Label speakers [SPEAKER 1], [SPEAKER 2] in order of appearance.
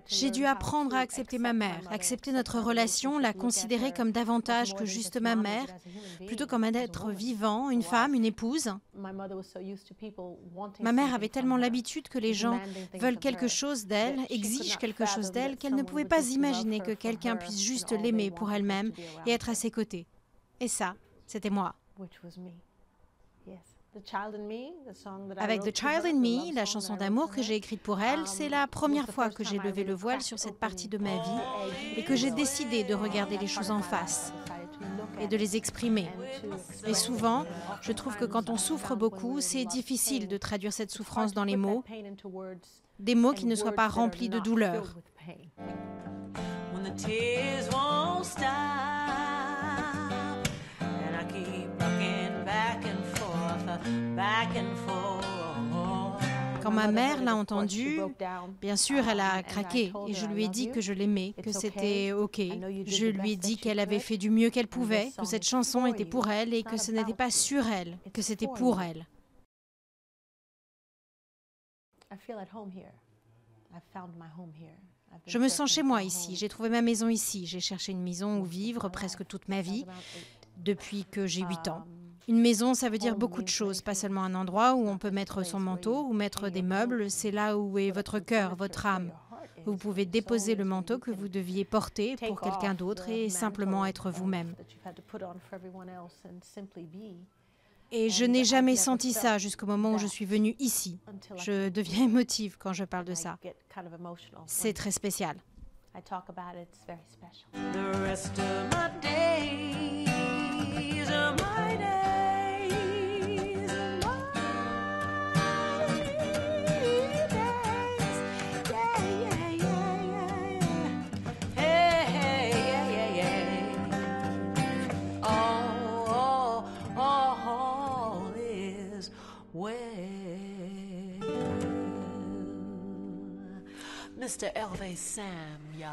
[SPEAKER 1] J'ai dû apprendre à accepter ma mère, accepter notre relation, la considérer comme davantage que juste ma mère, plutôt comme un être vivant, une femme, une épouse. Ma mère avait tellement l'habitude que les gens veulent quelque chose d'elle, exigent quelque chose d'elle, qu'elle ne pouvait pas imaginer que quelqu'un puisse juste l'aimer pour elle-même et être à ses côtés. Et ça, c'était moi. Avec The Child in Me, la chanson d'amour que j'ai écrite pour elle, c'est la première fois que j'ai levé le voile sur cette partie de ma vie et que j'ai décidé de regarder les choses en face et de les exprimer. Et souvent, je trouve que quand on souffre beaucoup, c'est difficile de traduire cette souffrance dans les mots, des mots qui ne soient pas remplis de douleur. Quand ma mère l'a entendu, bien sûr, elle a craqué et je lui ai dit que je l'aimais, que c'était OK. Je lui ai dit qu'elle avait fait du mieux qu'elle pouvait, que cette chanson était pour elle et que ce n'était pas sur elle, que c'était pour elle. Je me sens chez moi ici, j'ai trouvé ma maison ici, j'ai cherché une maison où vivre presque toute ma vie, depuis que j'ai 8 ans. Une maison, ça veut dire beaucoup de choses, pas seulement un endroit où on peut mettre son manteau ou mettre des meubles, c'est là où est votre cœur, votre âme. Vous pouvez déposer le manteau que vous deviez porter pour quelqu'un d'autre et simplement être vous-même. Et je n'ai jamais senti ça jusqu'au moment où je suis venue ici. Je deviens émotive quand je parle de ça. C'est très spécial.
[SPEAKER 2] Mr. Hervé Sam, y'all.